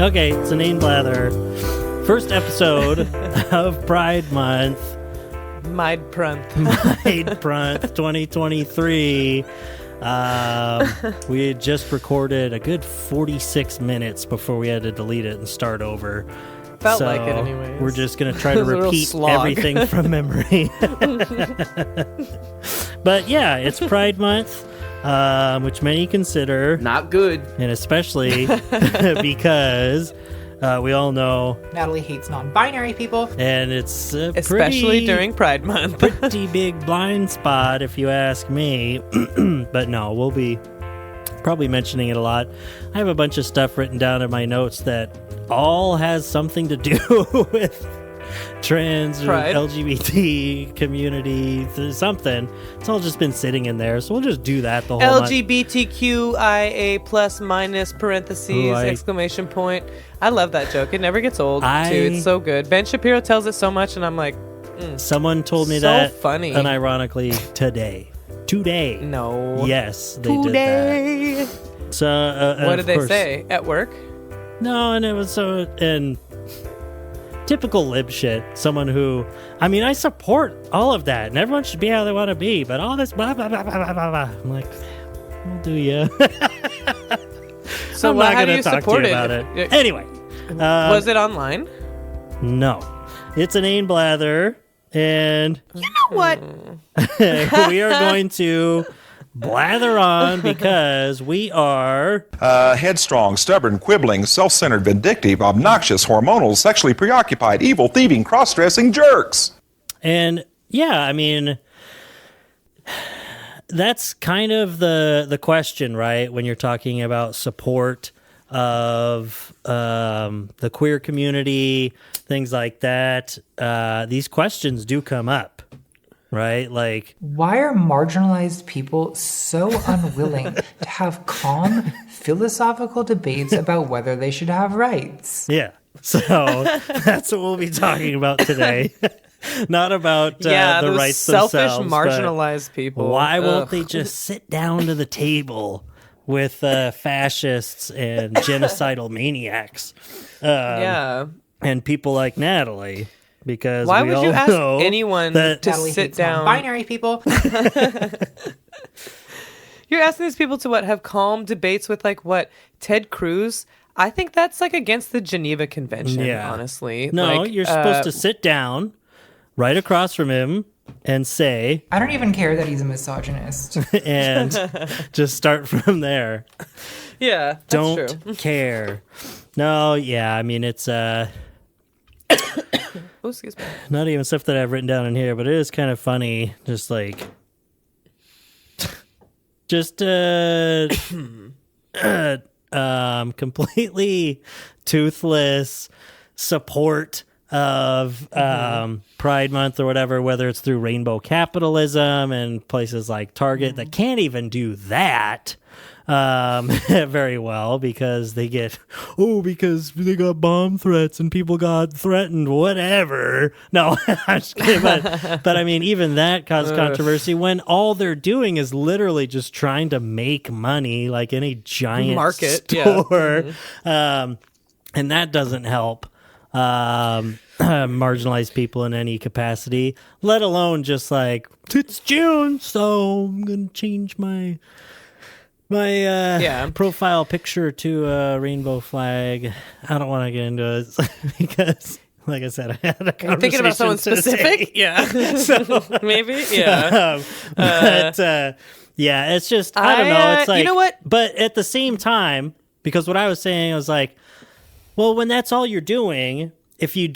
Okay, it's Inane Blather. First episode of Pride Month. Mide Pronth. Mide Pronth 2023. We had just recorded a good 46 minutes before we had to delete it and start over. Felt like it anyways. We're just going to try to repeat everything from memory. But yeah, it's Pride Month, which many consider not good. And especially because we all know Natalie hates non-binary people. And it's especially during Pride Month. Pretty big blind spot if you ask me. But no, we'll be probably mentioning it a lot. I have a bunch of stuff written down in my notes that all has something to do with trans or LGBT community, something. It's all just been sitting in there, so we'll just do that the whole LGBTQIA plus minus parentheses exclamation point. I love that joke. It never gets old too. It's so good. Ben Shapiro tells it so much, and I'm like, someone told me so that funny. Unironically today. No. Yes, they did that. So what did they say at work? No, and it was and typical lib shit. Someone who, I mean, I support all of that, and everyone should be how they want to be, but all this blah, blah, blah, blah, blah, blah. I'm like, well, do you? So I'm not how going do to you talk to you about it. Anyway. Was it online? No. It's an Inane Blather, and you know what? we are going to blather on because we are headstrong, stubborn, quibbling, self-centered, vindictive, obnoxious, hormonal, sexually preoccupied, evil, thieving, cross-dressing jerks. And yeah, I mean, that's kind of the question, right? When you're talking about support of the queer community, things like that, these questions do come up. Right? Like, why are marginalized people so unwilling to have calm philosophical debates about whether they should have rights? Yeah. So that's what we'll be talking about today. Not about the rights selfish, themselves. Marginalized people. Why won't they just sit down to the table with fascists and genocidal maniacs? And people like Natalie. Because why would you ask anyone to Natalie sit down? Binary people. You're asking these people to have calm debates with Ted Cruz? I think that's against the Geneva Convention. Honestly. No, you're supposed to sit down right across from him and say, I don't even care that he's a misogynist. And just start from there. Yeah, that's don't true. care. No, yeah, I mean it's Oh, excuse me. Not even stuff that I've written down in here, but it is kind of funny. Completely toothless support of Pride Month or whatever, whether it's through rainbow capitalism and places like Target that can't even do that very well because they got bomb threats and people got threatened, whatever. No, I'm just kidding, but I mean, even that caused controversy when all they're doing is literally just trying to make money like any giant market store. And that doesn't help marginalized people in any capacity, let alone just it's June, so I'm gonna change my profile picture to a rainbow flag. I don't want to get into it because, like I said, I had a conversation. Thinking about someone specific? Yeah. So, maybe? Yeah. Yeah, it's just, I don't know. It's you know what? But at the same time, because what I was saying, I was like, well, when that's all you're doing, if you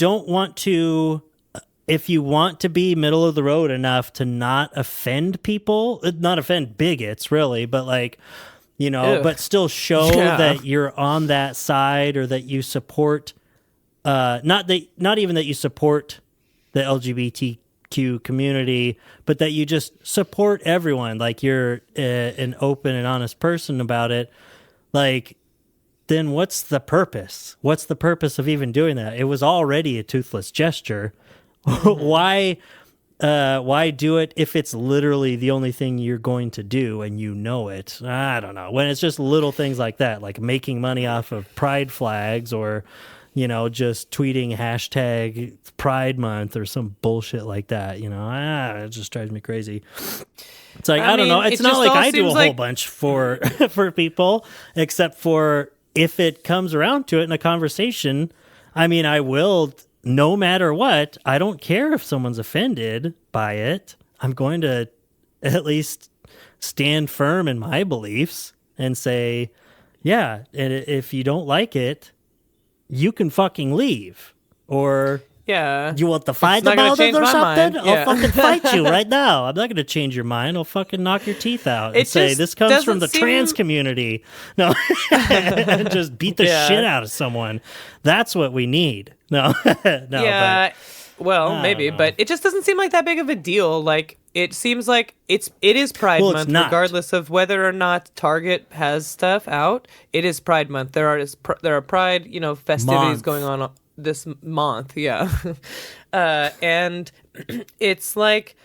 want to be middle of the road enough to not offend people, not offend bigots, really, but but still show that you're on that side or that you support, not even that you support the LGBTQ community, but that you just support everyone, like you're an open and honest person about it, then what's the purpose? What's the purpose of even doing that? It was already a toothless gesture. Why why do it if it's literally the only thing you're going to do and you know it? I don't know. When it's just little things like that, like making money off of pride flags or, just tweeting hashtag Pride Month or some bullshit like that, it just drives me crazy. It's like, I don't know. It's not like I do a whole bunch for for people, except for if it comes around to it in a conversation. I mean, I will, no matter what. I don't care if someone's offended by it. I'm going to at least stand firm in my beliefs and say, yeah, and if you don't like it, you can fucking leave. Or... yeah. You want to fight about it or something? Yeah. I'll fucking fight you right now. I'm not going to change your mind. I'll fucking knock your teeth out and say, this comes from the trans community. No. Just beat the shit out of someone. That's what we need. No. No. Yeah. Well, maybe, but it just doesn't seem like that big of a deal. Like, it seems like it is Pride Month, regardless of whether or not Target has stuff out. It is Pride Month. There are Pride, festivities going on this month, yeah. And it's like,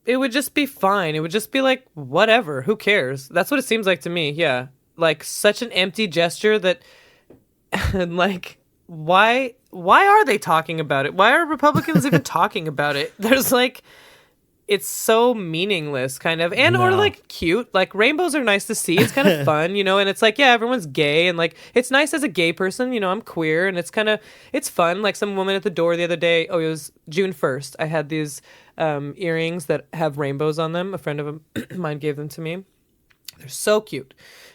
it would just be fine. It would just be like, whatever, who cares? That's what it seems like to me, yeah. Like, such an empty gesture that, like, why are they talking about it? Why are Republicans even talking about it? There's like, it's so meaningless, kind of, or like cute. Like, rainbows are nice to see. It's kind of fun, and it's like, yeah, everyone's gay, and like, it's nice as a gay person, I'm queer, and it's fun. Like, some woman at the door the other day, it was June 1st. I had these earrings that have rainbows on them. A friend of mine gave them to me. They're so cute.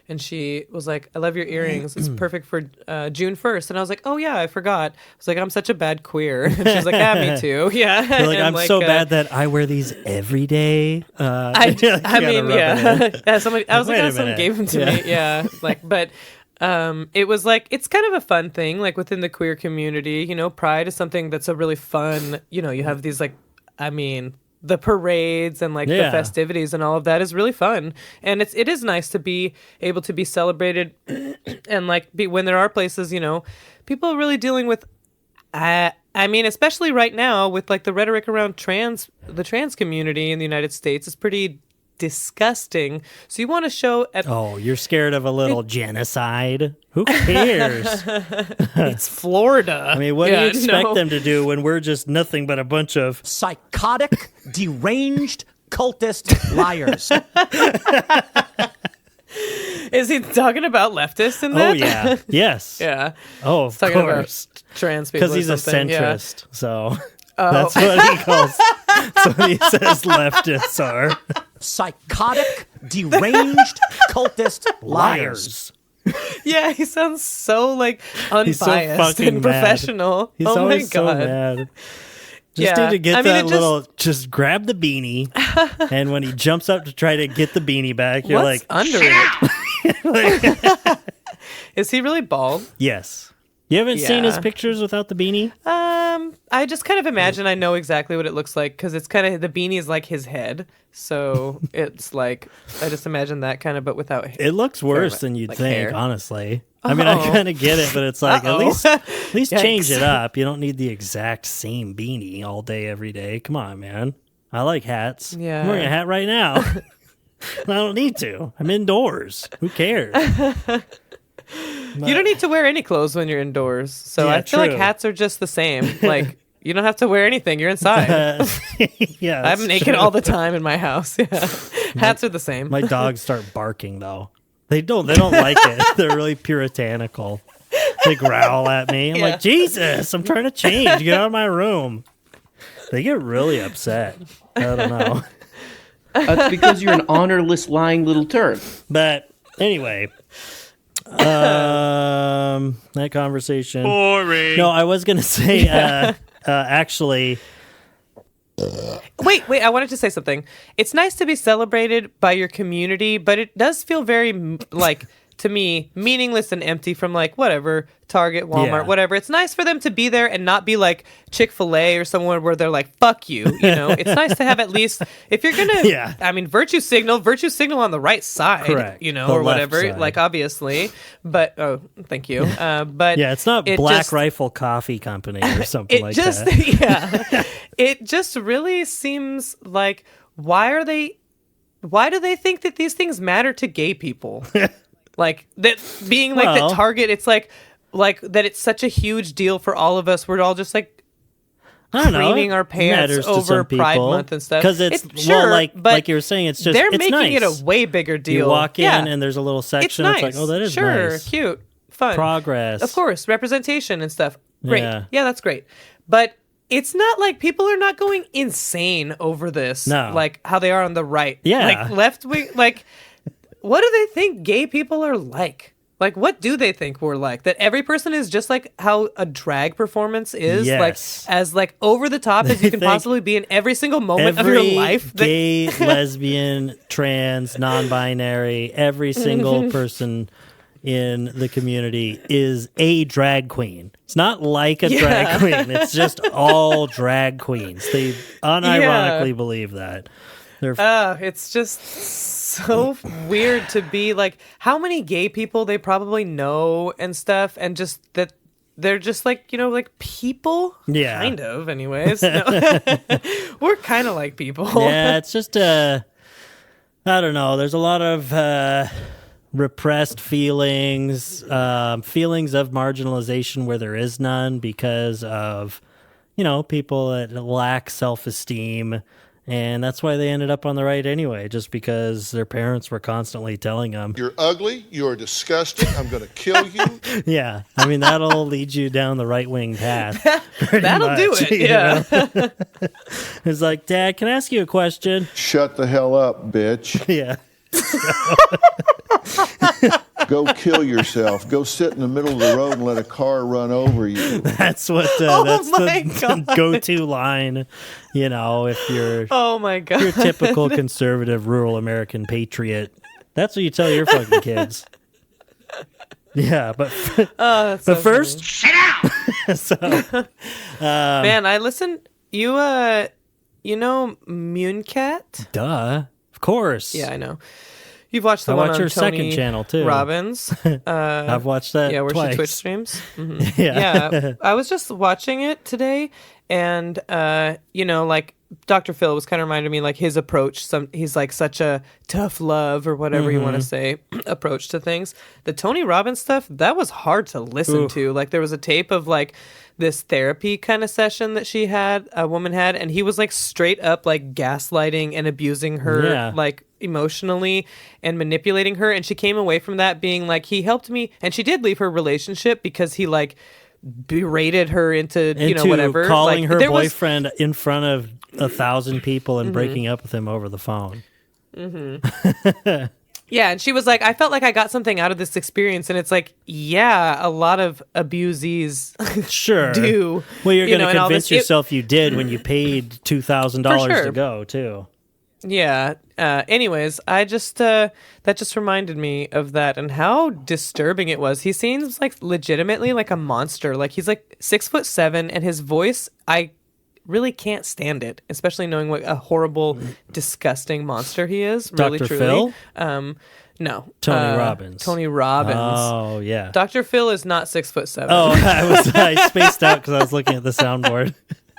And she was like, I love your earrings. It's perfect for June 1st. And I was like, oh, yeah, I forgot. I was like, I'm such a bad queer. And she was like, yeah, me too. Yeah. You're like, I'm so bad that I wear these every day. I mean, yeah. Somebody, I was like, someone gave them to me. Yeah. Like, but it was like, it's kind of a fun thing, like within the queer community. Pride is something that's a really fun, you have these like, the parades and like the festivities and all of that is really fun, and it is nice to be able to be celebrated and like be when there are places people are really dealing with especially right now with like the rhetoric around the trans community in the United States is pretty disgusting. So you want to show you're scared of a little genocide? Who cares? It's Florida. I mean, what do you expect them to do when we're just nothing but a bunch of psychotic, deranged, cultist liars? Is he talking about leftists in that? Oh, yeah. Yes. Yeah. Oh, of course. About trans people. Because he's a centrist. Yeah. So that's what he calls. That's what he says leftists are. Psychotic, deranged, cultist liars. Yeah, he sounds so like unbiased and professional. He's always so mad. Just need to get just grab the beanie, and when he jumps up to try to get the beanie back, you're what's like, under it? Is he really bald? Yes. You haven't seen his pictures without the beanie? I just kind of imagine I know exactly what it looks like because it's kind of the beanie is like his head, so it's like I just imagine that kind of, but without hair. It looks worse than you'd think, hair. Honestly. I mean, I kind of get it, but it's like at least change it up. You don't need the exact same beanie all day every day. Come on, man. I like hats. Yeah. I'm wearing a hat right now. I don't need to. I'm indoors. Who cares? You don't need to wear any clothes when you're indoors. So I feel like hats are just the same. Like, you don't have to wear anything. You're inside. Yeah, I'm naked all the time in my house. Yeah. Hats are the same. My dogs start barking, though. They don't like it. They're really puritanical. They growl at me. I'm like, Jesus, I'm trying to change. Get out of my room. They get really upset. I don't know. That's because you're an honorless, lying little turd. But anyway... that conversation. Boring. No, I was gonna say, actually. Wait, I wanted to say something. It's nice to be celebrated by your community, but it does feel very like to me, meaningless and empty from like whatever, Target, Walmart, whatever. It's nice for them to be there and not be like Chick-fil-A or somewhere where they're like, fuck you. You know, it's nice to have at least, if you're going to, I mean, virtue signal on the right side, Correct. you know, The or left whatever, side. like obviously. But, oh, thank you. But yeah, it's not Black Rifle Coffee Company or something like that. Yeah. It just really seems like, why do they think that these things matter to gay people? Like that being like the Target, it's like that it's such a huge deal for all of us. We're all just like creaming our pants over Pride Month and stuff. Because like you were saying, it's just they're it's making nice. it a way bigger deal. You walk in and there's a little section. It's nice. It's like, oh, that is sure, nice. Cute, fun, progress. Of course, representation and stuff. Great, yeah that's great. But it's not like people are not going insane over this. No, like how they are on the right. Yeah, like left wing. Like, what do they think gay people are like? Like, what do they think we're like? That every person is just like how a drag performance is, like as like over the top as you can possibly be in every single moment of your life. Gay, lesbian, trans, non-binary, every single person in the community is a drag queen. It's not like a drag queen. It's just all drag queens. They unironically believe that. It's just so weird to be like how many gay people they probably know and stuff, and just that they're just like, you know, like people. Yeah, kind of. Anyways, no. We're kind of like people. Yeah, it's just I don't know. There's a lot of repressed feelings, feelings of marginalization where there is none because of, you know, people that lack self-esteem. And that's why they ended up on the right anyway, just because their parents were constantly telling them, "You're ugly, you're disgusting, I'm going to kill you." Yeah, I mean, that'll lead you down the right-wing path. That'll do it, yeah. It's like, Dad, can I ask you a question? Shut the hell up, bitch. Yeah. Go kill yourself. Go sit in the middle of the road and let a car run over you. That's what. That's the go-to line. You know, if you're. Oh my God. You're a typical conservative rural American patriot. That's what you tell your fucking kids. Yeah, but first, sit down. So, man, I listened. You know, Mooncat? Duh, of course. Yeah, I know. You've watched the one on your Tony second channel too, Robbins. I've watched that. Yeah, where twice. she Twitch streams. Mm-hmm. Yeah, I was just watching it today, and you know, like Dr. Phil was kind of reminding me like his approach. He's like such a tough love or whatever you want to say approach to things. The Tony Robbins stuff, that was hard to listen to. Like there was a tape of like this therapy kind of session that a woman had, and he was like straight up like gaslighting and abusing her like emotionally and manipulating her, and she came away from that being like, he helped me, and she did leave her relationship because he like berated her into you know, whatever, calling like, her boyfriend in front of 1,000 people and breaking up with him over the phone. Yeah, and she was like, I felt like I got something out of this experience, and it's like, yeah, a lot of abusees sure do. Well, you're going to convince yourself you did when you paid $2,000 to go too. Yeah. Anyways, I just that just reminded me of that and how disturbing it was. He seems like legitimately like a monster. Like he's like 6'7", and his voice, I really can't stand it, especially knowing what a horrible, disgusting monster he is. Really, Dr. truly. Phil? No. Tony Robbins. Tony Robbins. Oh, yeah. Dr. Phil is not 6'7". Oh, I spaced out because I was looking at the soundboard.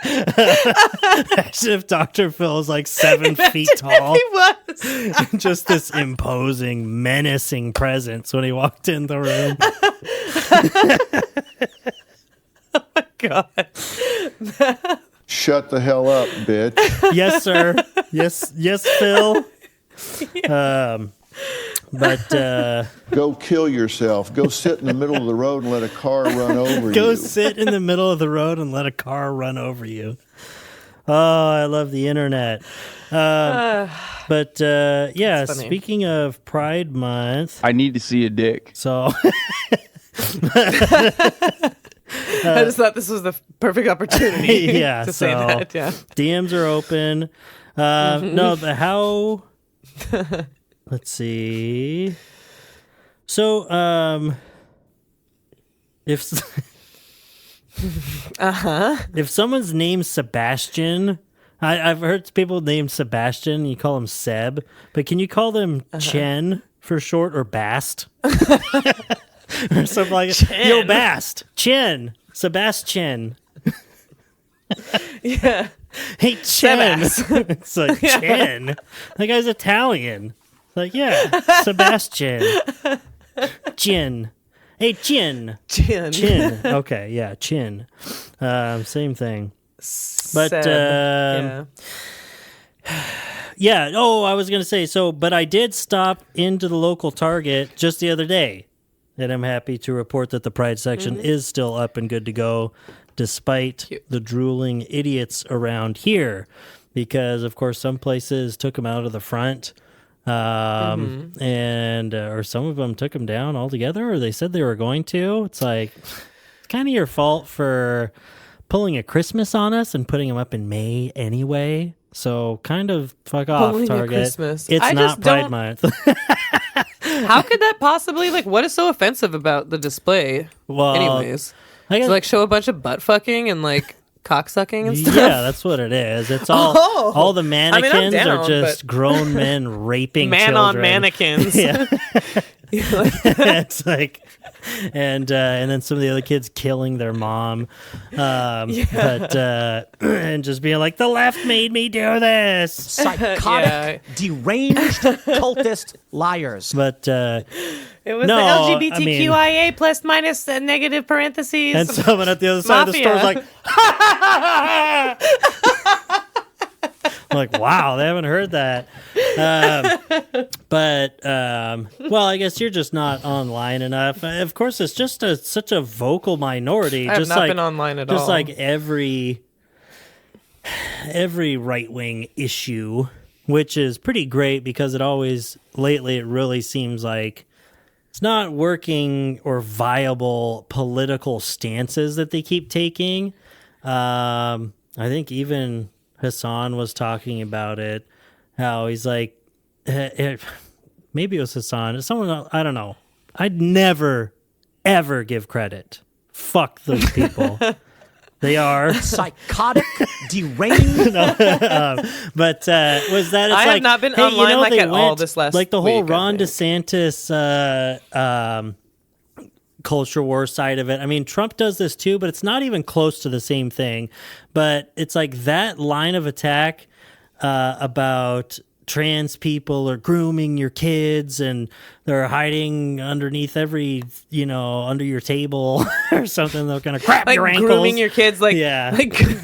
As if Dr. Phil is like 7 feet tall. He was. Just this imposing, menacing presence when he walked in the room. Oh my God. Shut the hell up, bitch. Yes, sir. Yes, Phil. But go kill yourself. Go sit in the middle of the road and let a car run over you. Go sit in the middle of the road and let a car run over you. Oh, I love the internet. But yeah, speaking of Pride Month, I need to see a dick. So I just thought this was the perfect opportunity to say that. Yeah. DMs are open. No, but how... Let's see. So, if if someone's named Sebastian, I've heard people named Sebastian. You call him Seb, but can you call them Chen for short, or Bast, or something like that? Yo, Bast, Chen, Sebastian. Yeah. Hey, Chen. It's like, Chen? That guy's Italian. Like, yeah, Sebastian. Chin. Hey, Chin. Chin. Okay, yeah, Chin. Same thing. But, yeah. Oh, I was going to say, but I did stop into the local Target just the other day. And I'm happy to report that the Pride section is still up and good to go, despite the drooling idiots around here. Because, of course, some places took them out of the front. And or some of them took them down altogether, or they said they were going to. It's like, it's kind of your fault for pulling a Christmas on us and putting them up in May anyway. So kind of fuck off, pulling Target. Christmas. It's not Pride Month. How could that possibly, like, what is so offensive about the display? Well, anyways, I guess, to, like, show a bunch of butt fucking and, like, cocksucking and stuff? Yeah, that's what it is. It's all the mannequins are just grown men raping children. On mannequins. Yeah. It's like, and then some of the other kids killing their mom, but and just being like, the left made me do this. Psychotic, deranged, cultist liars. But it was the LGBTQIA plus minus negative parentheses. And someone at the other side of the store is like, I'm like, wow, they haven't heard that. Well, I guess you're just not online enough. Of course, it's just such a vocal minority. I have not been online at all. Just like every right-wing issue, which is pretty great because lately it really seems like it's not working or viable political stances that they keep taking. I think even Hassan was talking about it, how he's like, maybe it was Hassan, someone, I don't know. I'd never, ever give credit. Fuck those people. They are psychotic, deranged. But was that? It's I have not been online at all this last like the whole week, Ron DeSantis culture war side of it. I mean, Trump does this too, but it's not even close to the same thing. But it's like that line of attack about trans people are grooming your kids and they're hiding underneath under your table or something. They're going to crap like your ankles. Grooming your kids, like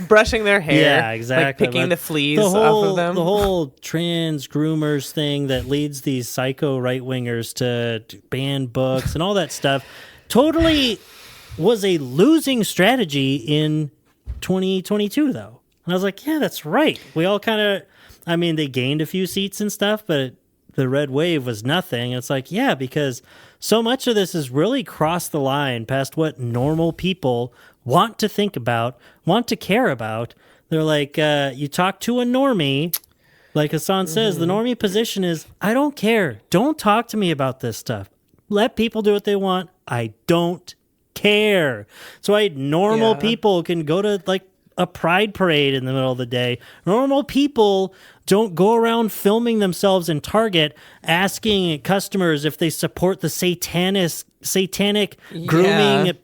brushing their hair. Yeah, exactly. Like picking the fleas off of them. The whole trans groomers thing that leads these psycho right-wingers to ban books and all that stuff totally was a losing strategy in 2022, though. And I was like, yeah, that's right. We all kind of... I mean, they gained a few seats and stuff, but the red wave was nothing. And it's like, yeah, because so much of this has really crossed the line past what normal people want to think about, want to care about. They're like, you talk to a normie, like Hassan says, the normie position is, I don't care. Don't talk to me about this stuff. Let people do what they want. I don't care. So normal people can go to like a pride parade in the middle of the day. Normal people don't go around filming themselves in Target asking customers if they support the satanic grooming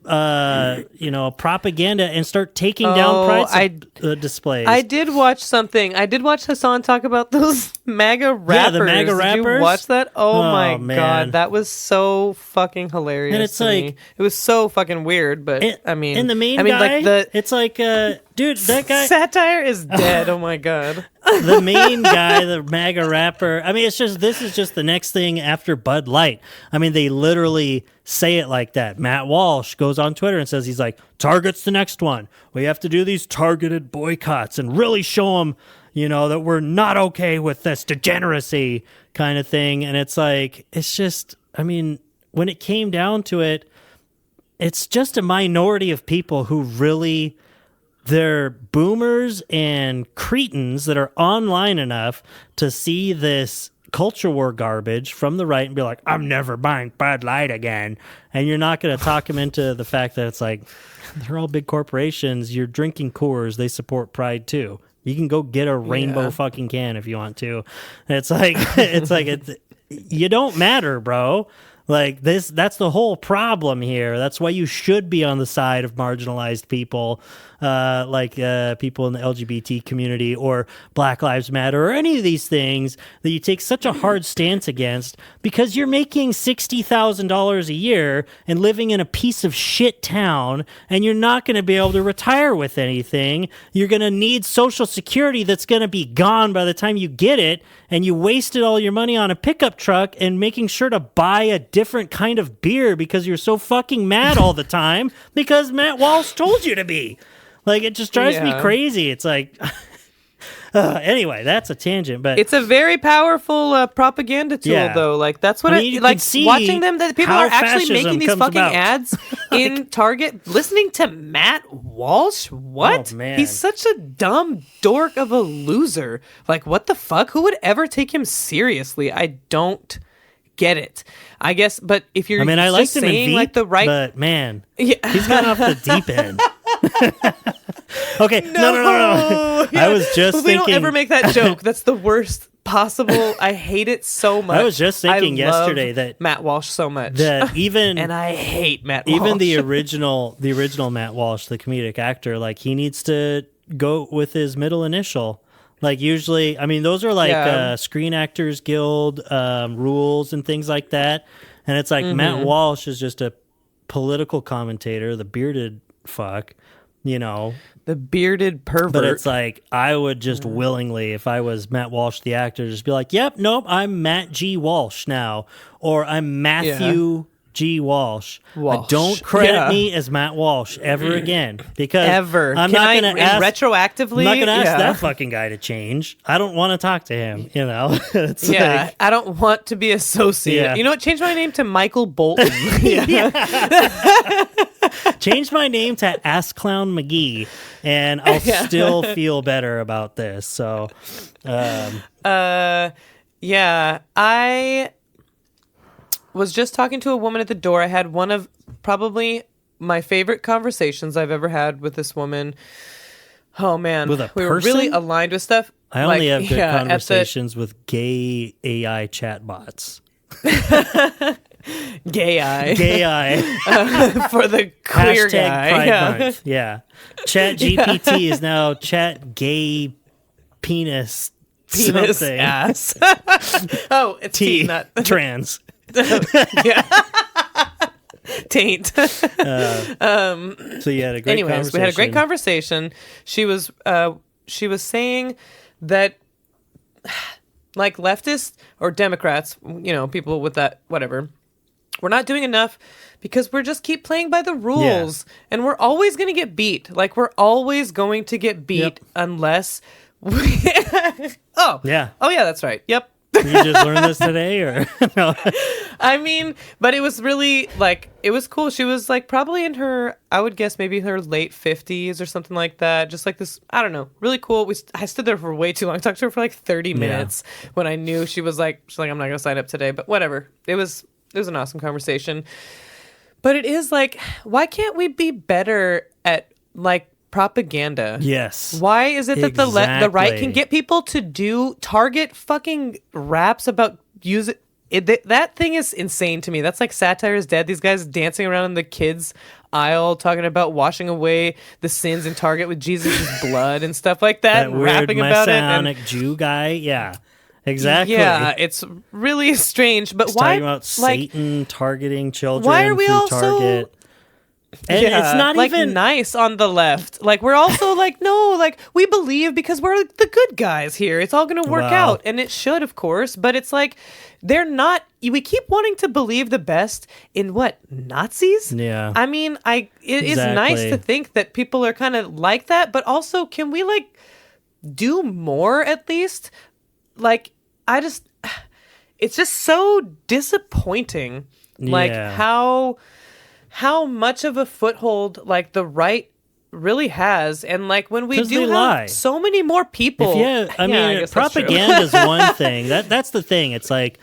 propaganda and start taking down pride displays. I did watch something. I did watch Hassan talk about those MAGA rappers. Yeah, the MAGA rappers. Did you watch that? Oh my man. God. That was so fucking hilarious. And it's to like... me. It was so fucking weird, but And the main guy, it's like, dude, that guy... Satire is dead. Oh my God. The main guy, the MAGA rapper. I mean, this is just the next thing after Bud Light. I mean, they literally say it like that. Matt Walsh goes on Twitter and says, he's like, Target's the next one. We have to do these targeted boycotts and really show them, that we're not okay with this degeneracy kind of thing. And it's like, it's just, I mean, when it came down to it, it's just a minority of people who really... They're boomers and cretins that are online enough to see this culture war garbage from the right and be like, I'm never buying Bud Light again. And you're not going to talk them into the fact that it's like, they're all big corporations. You're drinking Coors. They support Pride too. You can go get a rainbow fucking can if you want to. It's like, you don't matter, bro. Like that's the whole problem here. That's why you should be on the side of marginalized people, people in the LGBT community or Black Lives Matter or any of these things that you take such a hard stance against because you're making $60,000 a year and living in a piece of shit town, and you're not going to be able to retire with anything. You're going to need Social Security that's going to be gone by the time you get it, and you wasted all your money on a pickup truck and making sure to buy a different kind of beer because you're so fucking mad all the time because Matt Walsh told you to be. Like, it just drives me crazy. It's like, anyway, that's a tangent, but it's a very powerful propaganda tool, though. Like, that's what watching them, that people are actually making these fucking ads in Target, listening to Matt Walsh. What? Oh, man. He's such a dumb dork of a loser. Like, what the fuck? Who would ever take him seriously? I don't get it. I guess, but if you're, I liked him in saying Veep, like the right, but man, he's gone off the deep end. Okay, no. Yeah. I was just we thinking. don't ever make that joke. That's the worst possible. I hate it so much. I was just thinking yesterday that Matt Walsh so much. That even and I hate Matt Walsh. Even the original Matt Walsh, the comedic actor, like he needs to go with his middle initial. Like usually, I mean, those are like Screen Actors Guild rules and things like that. And it's like Matt Walsh is just a political commentator, the bearded fuck, you know. The bearded pervert. But it's like, I would just willingly, if I was Matt Walsh, the actor, just be like, yep, nope, I'm Matt G. Walsh now. Or I'm Matthew G. Walsh. Don't credit me as Matt Walsh ever again, because I'm not going to ask retroactively. I'm not going to ask that fucking guy to change. I don't want to talk to him. You know, it's like, I don't want to be associated. Yeah. You know what? Change my name to Michael Bolton. Change my name to Ass Clown McGee, and I'll still feel better about this. So, I was just talking to a woman at the door. I had one of probably my favorite conversations I've ever had with this woman. Oh man, with a we were really aligned with stuff. I only have good conversations with gay AI chatbots. Gay eye for the queer Hashtag guy. Pride Month. Yeah, Chat GPT is now Chat Gay Penis something. Ass. Oh, it's T, not trans. Taint. So you had a great conversation. We had a great conversation. She was saying that like leftists or Democrats, you know, people with that whatever, we're not doing enough because we're just keep playing by the rules and we're always going to get beat. Like we're always going to get beat unless we Oh yeah, that's right. Yep. You just learned this today, or no? I mean, but it was really like, it was cool. She was like probably in her, I would guess maybe her late 50s or something like that. Just like this, I don't know, really cool. I stood there for way too long. I talked to her for like 30 minutes when I knew she's like, I'm not going to sign up today, but whatever. It was an awesome conversation. But it is like, why can't we be better at like propaganda? Yes. Why is it that the right can get people to target fucking raps about that thing is insane to me. That's like satire is dead. These guys dancing around in the kids aisle talking about washing away the sins in Target with Jesus' blood and stuff like that, and weird rapping about it. Messianic Jew guy, yeah. Exactly. Yeah, it's really strange. But why? Talking about Satan targeting children. Why are we all Target. And it's not like even nice on the left. Like we're also like, no, like we believe because we're the good guys here. It's all going to work out, and it should, of course. But it's like they're not. We keep wanting to believe the best in what, Nazis? Yeah. I mean, it is nice to think that people are kind of like that, but also can we like do more at least? Like it's just so disappointing. Like how much of a foothold like the right really has. And like when we 'Cause do they have lie. so many more people. I mean, guess that's true. propaganda is one thing. That's the thing. It's like,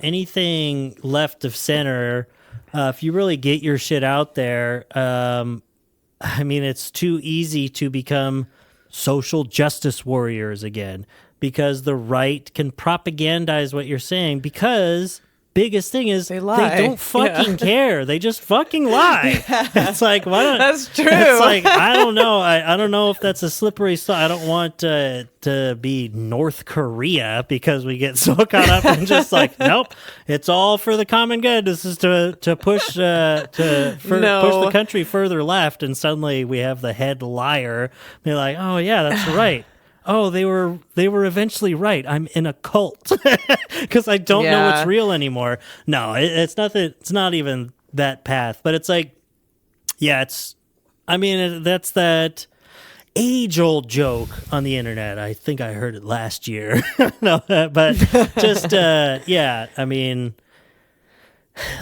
anything left of center, if you really get your shit out there, I mean, it's too easy to become social justice warriors again because the right can propagandize what you're saying because biggest thing is they lie. They don't fucking care. They just fucking lie. It's like, why don't... That's true. It's like, I don't know. I don't know if that's a slippery slope. I don't want to be North Korea because we get so caught up in just like, nope, it's all for the common good. This is to push push the country further left, and suddenly we have the head liar be like, oh yeah, that's right. Oh, they were eventually right. I'm in a cult because I don't know what's real anymore. No, it's nothing. It's not even that path. But it's like, that's that age-old joke on the internet. I think I heard it last year. No, but just I mean,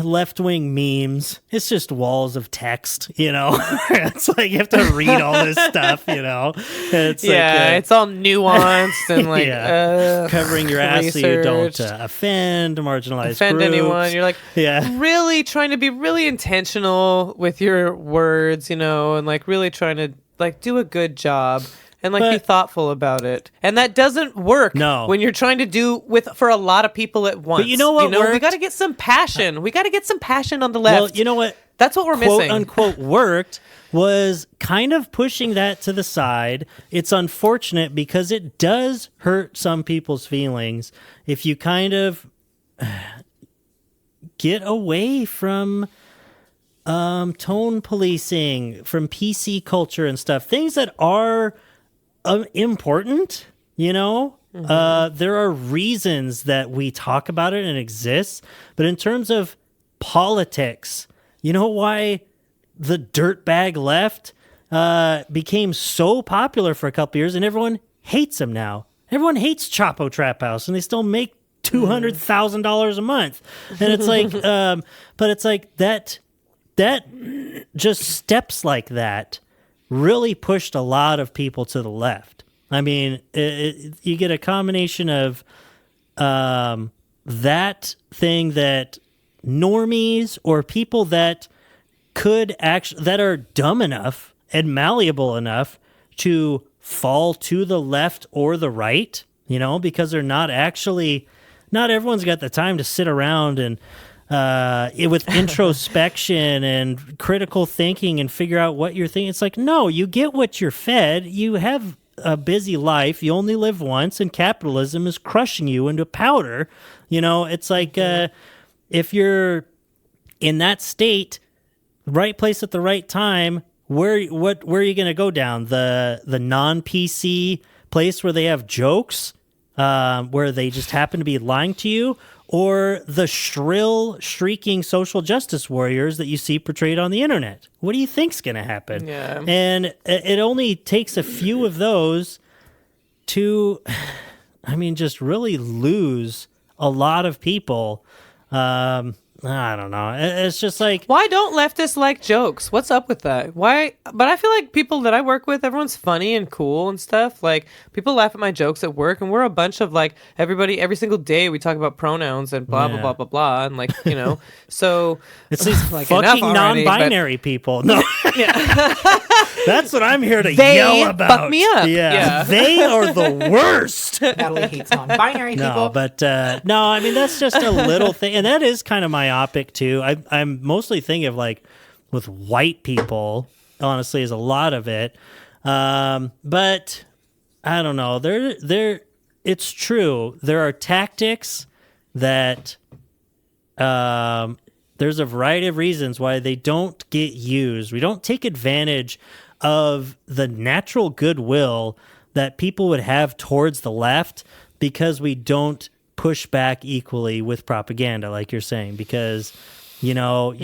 left-wing memes. It's just walls of text, It's like you have to read all this stuff, It's it's all nuanced and like covering your ass so you don't offend marginalized groups. Anyone. You're like really trying to be really intentional with your words, and like really trying to like do a good job. And like be thoughtful about it, and that doesn't work. When you're trying to do for a lot of people at once. But you know what? We got to get some passion. We got to get some passion on the left. Well, you know what? That's what we're quote, missing. Unquote worked was kind of pushing that to the side. It's unfortunate because it does hurt some people's feelings if you kind of get away from tone policing, from PC culture and stuff. Things that are important, Mm-hmm. There are reasons that we talk about it and it exists, but in terms of politics, you know why the dirtbag left became so popular for a couple years and everyone hates him now. Everyone hates Chapo Trap House and they still make $200,000 a month. And it's like, but it's like that just steps like that really pushed a lot of people to the left. I mean, you get a combination of that thing that normies or people that that are dumb enough and malleable enough to fall to the left or the right, because they're not everyone's got the time to sit around and with introspection and critical thinking and figure out what you're thinking. It's like, no, you get what you're fed. You have a busy life. You only live once, and capitalism is crushing you into powder. It's like if you're in that state, right place at the right time, where are you going to go down? The non-PC place where they have jokes, where they just happen to be lying to you, or the shrill, shrieking social justice warriors that you see portrayed on the internet? What do you think's going to happen? Yeah. And it only takes a few of those to, just really lose a lot of people. I don't know. It's just like... Why don't leftists like jokes? What's up with that? Why? But I feel like people that I work with, everyone's funny and cool and stuff. Like, people laugh at my jokes at work, and we're a bunch of, like, everybody, every single day we talk about pronouns and blah, blah, blah, blah, blah. And, like, so... It's these like, fucking non-binary people. No. That's what I'm here to yell about. They fuck me up. Yeah. They are the worst. Natalie hates non-binary people. No, but that's just a little thing. And that is kind of myopic too. I'm mostly thinking of like with white people, honestly, is a lot of it. But I don't know. It's true. There are tactics that there's a variety of reasons why they don't get used. We don't take advantage of the natural goodwill that people would have towards the left because we don't push back equally with propaganda, like you're saying, because, you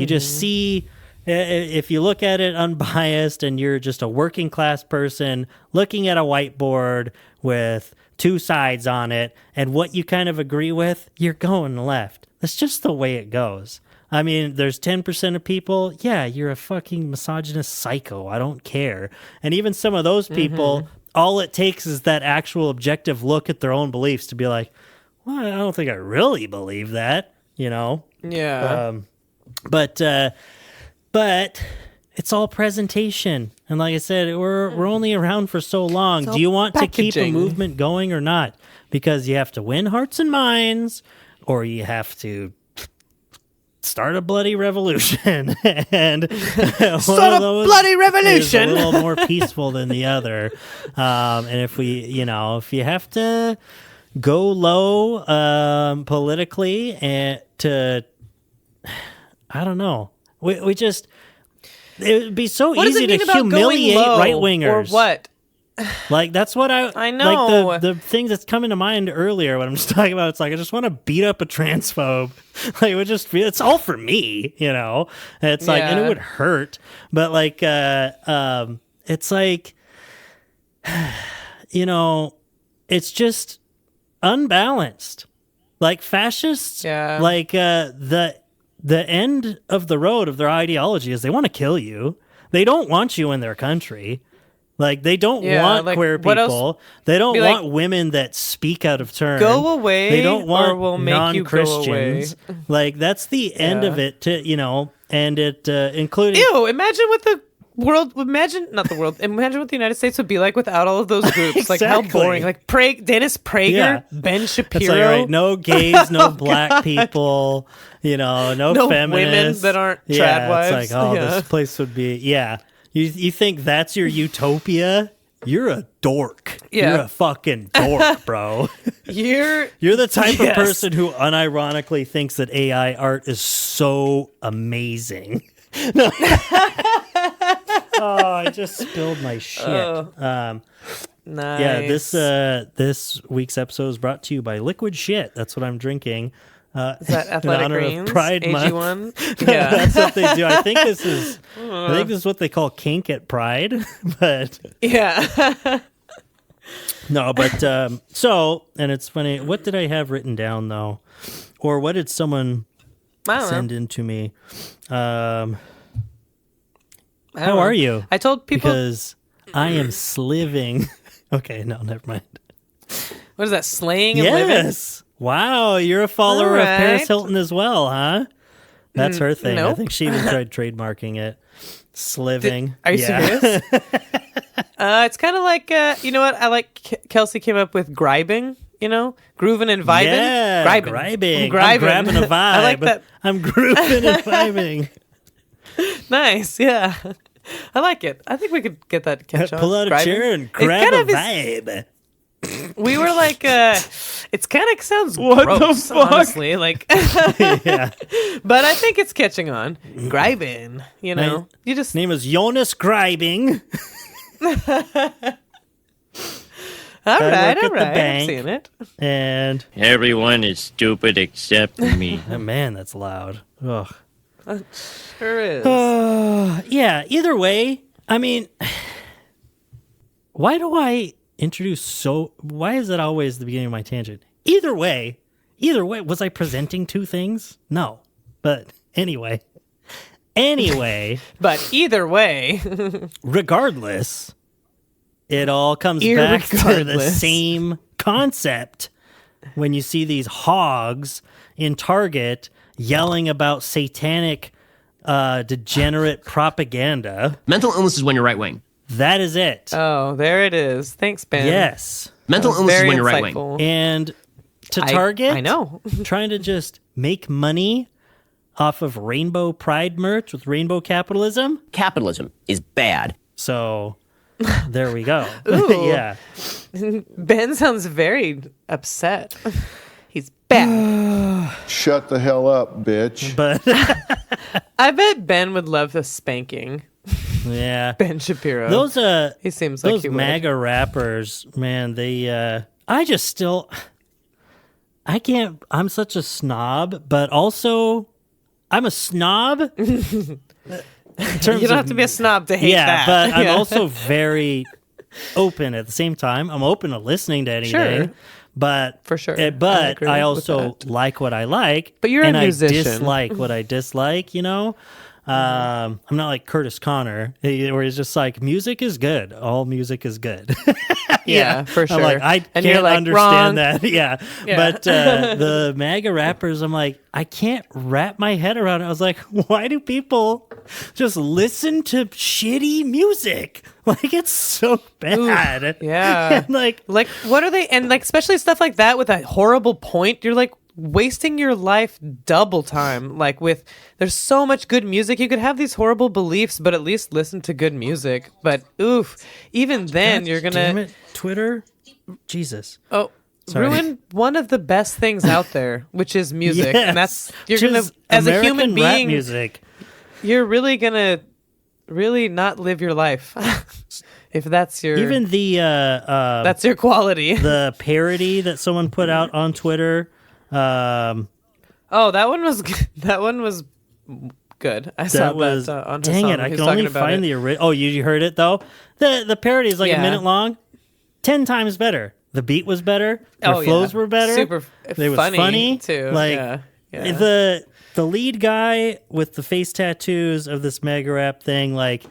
just see, if you look at it unbiased and you're just a working class person looking at a whiteboard with two sides on it and what you kind of agree with, you're going left. That's just the way it goes. I mean, there's 10% of people, yeah, you're a fucking misogynist psycho. I don't care. And even some of those people, all it takes is that actual objective look at their own beliefs to be like, well, I don't think I really believe that, you know? Yeah. But it's all presentation. And like I said, we're only around for so long. Do you want to keep a movement going or not? Because you have to win hearts and minds, or you have to start a bloody revolution. And start a bloody revolution. Is a little more peaceful than the other. And if if you have to go low politically and I don't know. We just, it would be so easy to humiliate right wingers. Or what? Like, that's what I know. Like the thing that's coming to mind earlier when I'm just talking about, it's like, I just want to beat up a transphobe. Like, it would just feel, it's all for me, you know? And it's like, and it would hurt. But like, it's like, you know, it's just unbalanced. Like fascists, like the end of the road of their ideology is they want to kill you. They don't want you in their country. Like, they don't want queer people. They don't want women that speak out of turn. Go away, they don't want or we'll make non-Christians. You go away. Like, that's the end of it, and it including... Ew, imagine what the world... Imagine what the United States would be like without all of those groups. Exactly. Like, how boring. Like, Dennis Prager, Ben Shapiro. It's like, right, no gays, no black people, no feminists. Women that aren't trad wives. It's like, this place would be... Yeah. You think that's your utopia? You're a dork. Yeah. You're a fucking dork, bro. You're the type of person who unironically thinks that AI art is so amazing. No. I just spilled my shit. Nice. Yeah, this week's episode is brought to you by Liquid Shit. That's what I'm drinking. Is that Athletic Greens? Pride AG1? Yeah. That's what they do. I think this is what they call kink at Pride. But yeah. No, but and it's funny. What did I have written down though? Or what did someone send in to me? How are you? I told people because I am sliving. Okay, no, never mind. What is that? Slaying and living? Yes. Wow, you're a follower of Paris Hilton as well, huh? That's her thing. Nope. I think she even tried trademarking it. Sliving. Are you serious? It's kind of like, you know what? I like Kelsey came up with gribing, grooving and vibing. Yeah, gribing. I'm grabbing a vibe. I like that. I'm grooving and vibing. Nice, yeah. I like it. I think we could get that catch on. Pull out a chair and grab a vibe. We were like, it kind of sounds gross, honestly. Like, yeah. But I think it's catching on. Gribing, you just name is Jonas Gribing. all right. I'm seeing it. And everyone is stupid except me. Oh, man, that's loud. Ugh. Sure is. Yeah. Either way, I mean, why do I introduce why is it always the beginning of my tangent? Either way, was I presenting two things? No. But anyway, but either way, regardless, it all comes back to the same concept when you see these hogs in Target yelling about satanic degenerate propaganda. Mental illness is when you're right wing. That is it. Oh, there it is. Thanks, Ben. Yes. Mental illness is when you're right wing. And to Target, I know. trying to just make money off of rainbow pride merch with rainbow capitalism. Capitalism is bad. So there we go. Yeah. Ben sounds very upset. He's bad. Shut the hell up, bitch. But I bet Ben would love the spanking. Yeah. Ben Shapiro. He seems like those he would. MAGA rappers, man, they I can't, I'm such a snob, but also I'm a snob. You don't have to be a snob to hate that. But I'm also very open at the same time. I'm open to listening to anything. Sure. But For sure. But agree I with also that. like what I like. But you're and a musician. I dislike what I dislike, you know? I'm not like Curtis Connor, where he's just like, music is good. All music is good. Yeah, for sure. I'm like, I And you're can't like, understand wrong. that. Yeah. But the MAGA rappers, I'm like, I can't wrap my head around it. I was like, why do people just listen to shitty music? Like, it's so bad. Ooh, yeah. And like, what are they? And like, especially stuff like that with a horrible point, you're like wasting your life double time. Like there's so much good music. You could have these horrible beliefs, but at least listen to good music. But oof, even then God you're gonna damn it, Twitter. Jesus. Oh, Sorry. ruin one of the best things out there, which is music. Yes, And that's you're which gonna is as American a human rap being, music. you're really gonna not live your life if that's your Even the that's your quality. the parody that someone put out on Twitter. Oh, that one was good. I saw Was that on his dang song. it! I He was can talking only about find it. the original. Oh, you heard it though. The parody is like Yeah. a minute long, 10 times better. The beat was better. Their flows were better. Super They was funny too. Like yeah. the lead guy with the face tattoos of this mega rap thing, like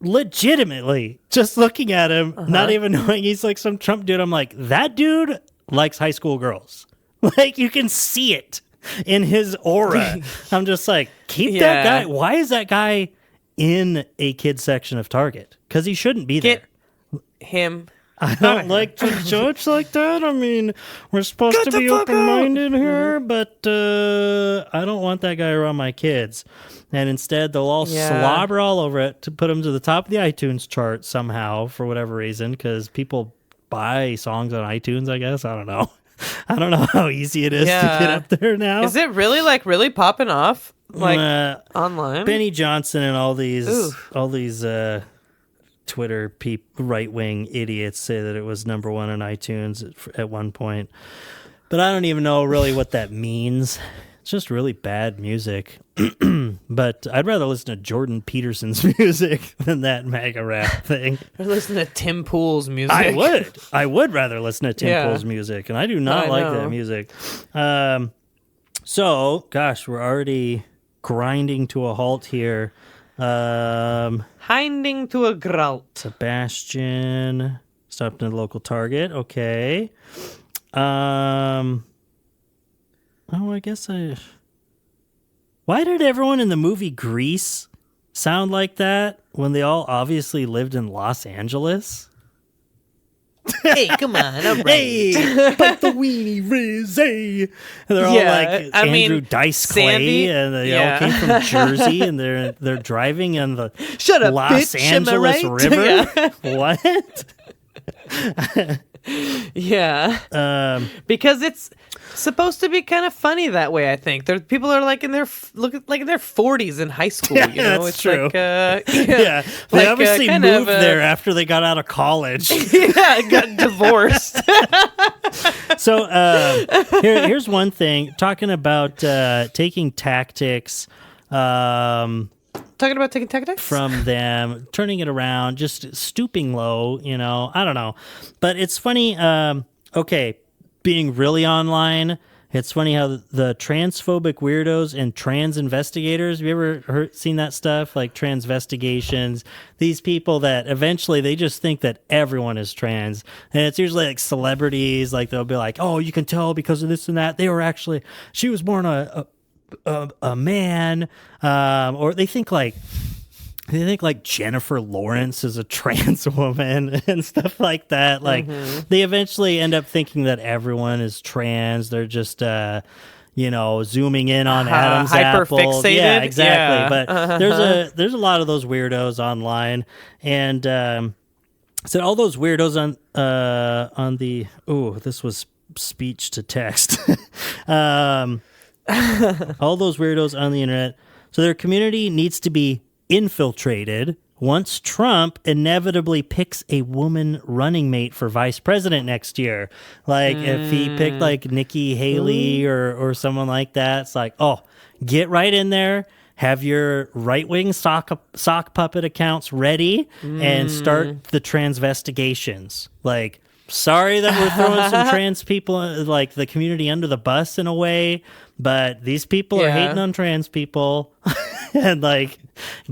legitimately just looking at him, not even knowing he's like some Trump dude. I'm like, that dude likes high school girls. Like, you can see it in his aura. I'm just like, keep that guy. Why is that guy in a kids section of Target? Because he shouldn't be Get there. him. I don't like to judge like that. I mean, we're supposed to be open-minded here, but I don't want that guy around my kids. And instead, they'll all slobber all over it to put him to the top of the iTunes chart somehow for whatever reason, because people buy songs on iTunes, I guess. I don't know. I don't know how easy it is to get up there now. Is it really popping off online? Benny Johnson and all these Twitter right-wing idiots say that it was number one on iTunes at one point. But I don't even know really what that means. It's just really bad music. But I'd rather listen to Jordan Peterson's music than that MAGA rap thing. Or listen to Tim Pool's music. I would rather listen to Tim Pool's music, and I do not like that music. So, gosh, we're already grinding to a halt here. Hinding to a grout. Sebastian stopped in a local Target. Okay. I guess why did everyone in the movie Grease sound like that when they all obviously lived in Los Angeles? Hey, come on, all right. Hey, but the weenie Riz, hey. And they're all like Andrew Dice Clay, Sandy, and they all came from Jersey, and they're driving on the Shut up, Los bitch, Angeles am I right? River. What? Yeah. Because it's supposed to be kind of funny that way, I think. People are like in their 40s in high school, you know? That's it's true. Like, They like, obviously kind moved of, there after they got out of college. got divorced. So here's one thing. Talking about taking tactics Talking about taking tactics? from them, turning it around, just stooping low, you know. I don't know. But it's funny, being really online, it's funny how the transphobic weirdos and trans investigators, have you ever seen that stuff? Like transvestigations, these people that eventually they just think that everyone is trans. And it's usually like celebrities, like they'll be like, oh, you can tell because of this and that. She was born a man, or they think like Jennifer Lawrence is a trans woman and stuff like that. Like they eventually end up thinking that everyone is trans. They're just zooming in on Adam's apple. Hyper-fixated? Yeah, exactly. Yeah. But there's a lot of those weirdos online, and so all those weirdos on the this was speech to text. All those weirdos on the internet. So their community needs to be infiltrated once Trump inevitably picks a woman running mate for vice president next year. Like if he picked like Nikki Haley or someone like that, it's like, oh, get right in there, have your right-wing sock puppet accounts ready, and start the transvestigations. Like, sorry that we're throwing some trans people, like the community, under the bus in a way, but these people are hating on trans people and like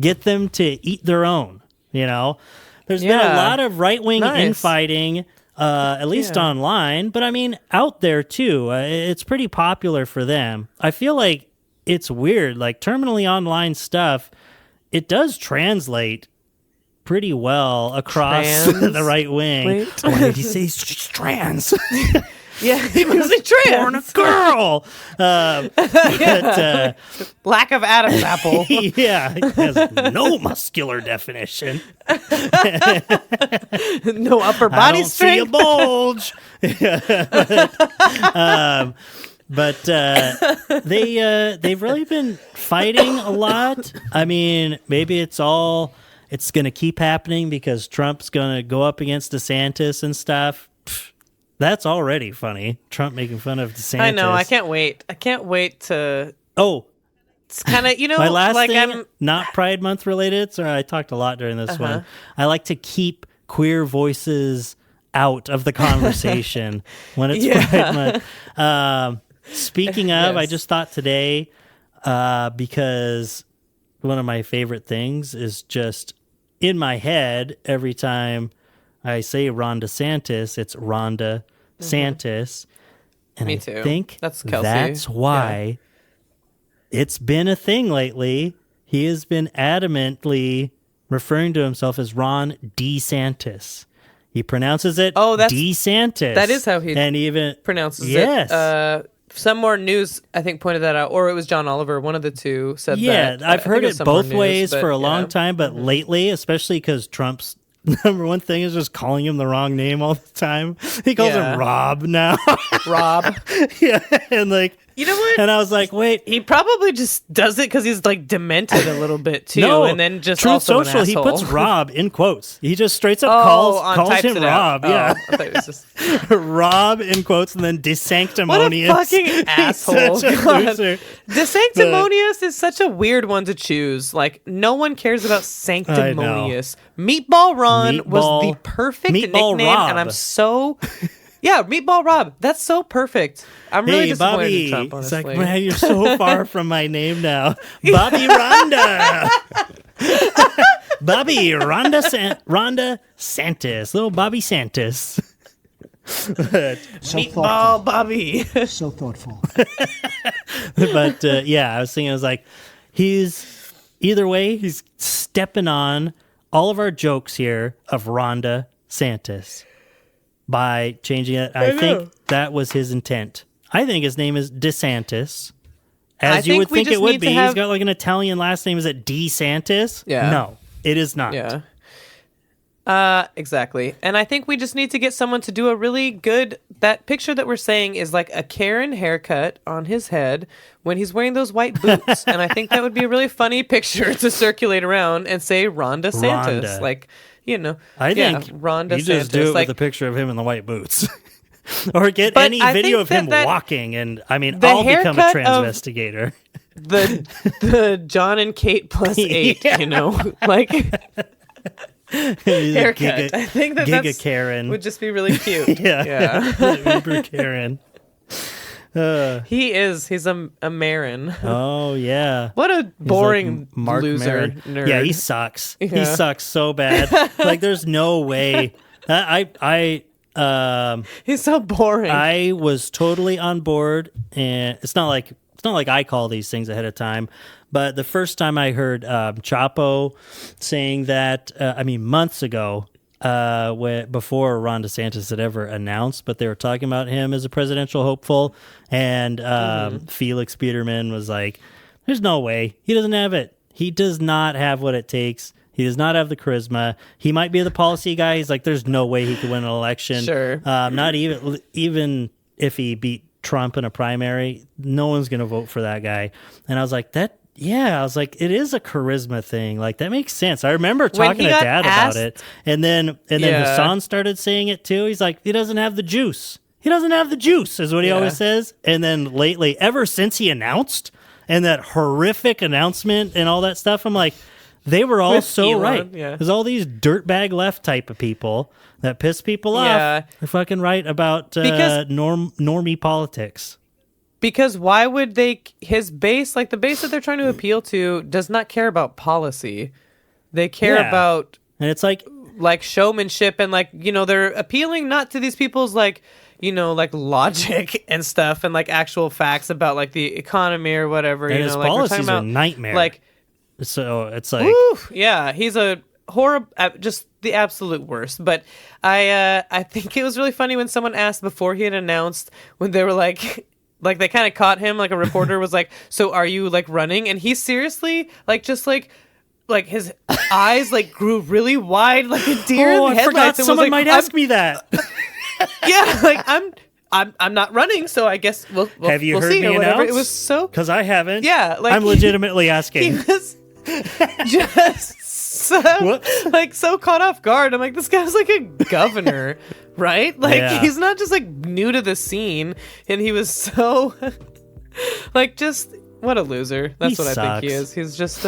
get them to eat their own, you know? There's been a lot of right-wing infighting, at least online, but I mean, out there too. It's pretty popular for them. I feel like it's weird, like terminally online stuff, it does translate pretty well across the right wing. Wait. Why did he say she's trans? Yeah, he was a trans. Born a girl. But, lack of Adam's apple. Yeah, it has no muscular definition. No upper body I don't strength. see a bulge. But they've really been fighting a lot. I mean, maybe it's going to keep happening because Trump's going to go up against DeSantis and stuff. That's already funny. Trump making fun of DeSantis. I know. I can't wait. I can't wait to. Oh, it's kind of, my last thing, not Pride Month related. Sorry, I talked a lot during this one. I like to keep queer voices out of the conversation when it's Pride Month. Speaking of, I just thought today, because one of my favorite things is just in my head every time I say Ron DeSantis, it's Rhonda Santis. And Me I too. think that's Kelsey. That's why it's been a thing lately. He has been adamantly referring to himself as Ron DeSantis. He pronounces it DeSantis. That is how he even pronounces it. Some more news, I think, pointed that out, or it was John Oliver. One of the two said that. Yeah, I've heard it both ways for a long time, but lately, especially because Trump's number one thing is just calling him the wrong name all the time. He calls him Rob now. Rob. Yeah, and like, you know what? And I was like, wait. He probably just does it because he's like demented a little bit too, no, and then just Truth also Social, an asshole. he puts Rob in quotes. He just straight up calls him Rob. Yeah, I thought it was just Rob in quotes, and then DeSanctimonious. What a fucking asshole! Such a loser. DeSanctimonious is such a weird one to choose. Like, no one cares about sanctimonious. Meatball Ron was the perfect nickname, Rob. and I'm so. Yeah, Meatball Rob. That's so perfect. I'm really disappointed Bobby. in Trump, honestly. It's like, man, you're so far from my name now. Bobby Rhonda. Bobby Rhonda Santis. Little Bobby Santis. Meatball Bobby. So thoughtful. But I was thinking, I was like, he's either way, he's stepping on all of our jokes here of Rhonda Santis by changing it. I think that was his intent. I think his name is DeSantis, as you would think it would be. He's got like an Italian last name. Is it DeSantis? Yeah. No, it is not. Yeah. Exactly. And I think we just need to get someone to do a really good, that picture that we're saying is like a Karen haircut on his head when he's wearing those white boots. And I think that would be a really funny picture to circulate around and say Ron DeSantis. Rhonda. Like, you know. I think Ron DeSantis. You just do it with a picture of him in the white boots. Or get any video of him walking. And I mean, I'll become a transvestigator. The John and Kate plus 8, you know? Like... haircut. I think that's Karen would just be really cute. yeah. Uber Karen. He's a Marin. Oh yeah. What a boring like Mark loser Maron. nerd. Yeah, he sucks. Yeah. He sucks so bad. Like there's no way. He's so boring. I was totally on board, and it's not like I call these things ahead of time. But the first time I heard Chapo saying that, months ago, before Ron DeSantis had ever announced, but they were talking about him as a presidential hopeful, and Felix Biederman was like, there's no way. He doesn't have it. He does not have what it takes. He does not have the charisma. He might be the policy guy. He's like, there's no way he could win an election. Sure. Not even if he beat Trump in a primary, no one's going to vote for that guy. And I was like, it is a charisma thing. Like, that makes sense. I remember talking to Dad about it. And then Hassan started saying it too. He's like, he doesn't have the juice. He doesn't have the juice, is what he always says. And then lately, ever since he announced, and that horrific announcement and all that stuff, I'm like, They were all With so Elon, right. yeah. There's all these dirtbag left type of people that piss people off. They're fucking right about normie politics. Because why would his base, like the base that they're trying to appeal to, does not care about policy. They care about, and it's like showmanship and they're appealing not to these people's like logic and stuff and like actual facts about like the economy or whatever. And his policies are a nightmare. Like, so it's like, he's a horrible, just the absolute worst. But I think it was really funny when someone asked before he had announced, when they were like they kind of caught him, like a reporter was like, so are you like running? And he seriously like his eyes like grew really wide like a deer in the headlights. I forgot someone might ask me that. Yeah, like I'm not running, so I guess we'll have you we'll heard see me or whatever. announce? It was so, because I haven't. Yeah, like I'm legitimately asking. He was just so caught off guard. I'm like, this guy's like a governor, right? Like he's not just like new to the scene, and he was so like just what a loser. That's what I think he is. He's just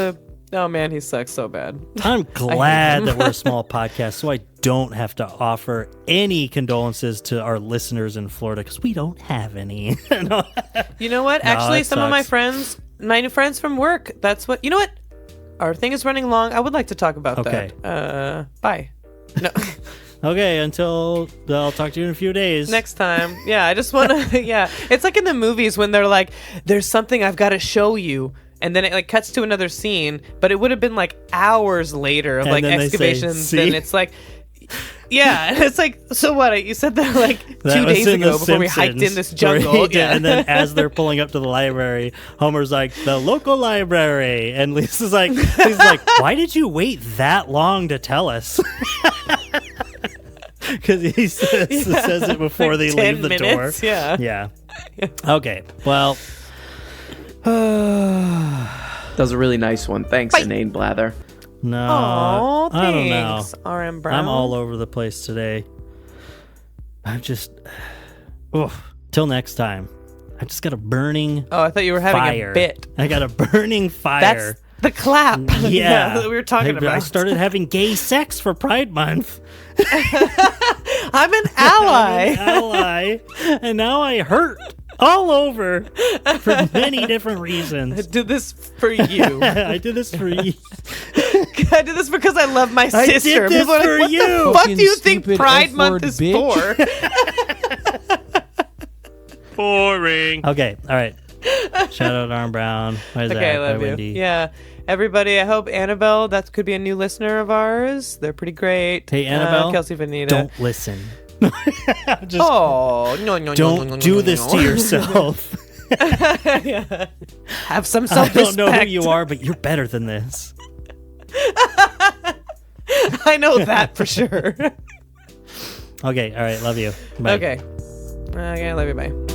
oh man, he sucks so bad. I'm glad that we're a small podcast, so I don't have to offer any condolences to our listeners in Florida because we don't have any. You know what? Actually, some of my new friends from work, that's what, you know what? Our thing is running long. I would like to talk about that. Bye. No. Okay, until I'll talk to you in a few days. Next time. Yeah, I just want to, It's like in the movies when they're like, there's something I've got to show you. And then it like cuts to another scene, but it would have been like hours later of like excavations. And it's like, and it's like, so what? You said that like 2 days ago before we hiked in this jungle. And then as they're pulling up to the library, Homer's like, the local library. And Lisa's like, why did you wait that long to tell us? Because he says it before they leave the door. Yeah. Okay. Well. That was a really nice one. Thanks, Inane Blather. No, I don't know. Thanks, RM Brown. I'm all over the place today. I'm just... till next time. I just got a burning I thought you were having fire. a bit. I got a burning fire. That's the clap. Yeah. That we were talking about. I started having gay sex for Pride Month. I'm an ally. And now I hurt all over for many different reasons. I did this for you. I did this for you. I did this because I love my sister. I did this People are for like, you. What the fuck do you think Pride Month is for? Boring. Okay, all right. Shout out Arm Brown. Why is that? I love you. Wendy. Yeah. Everybody, I hope Annabelle, that could be a new listener of ours. They're pretty great. Hey, Annabelle. Kelsey Vanita. Don't listen. No. Don't do this to yourself. Have some I self-respect. don't know who you are, but you're better than this. I know that for sure. Okay, all right. Love you. Bye. Okay, love you. Bye.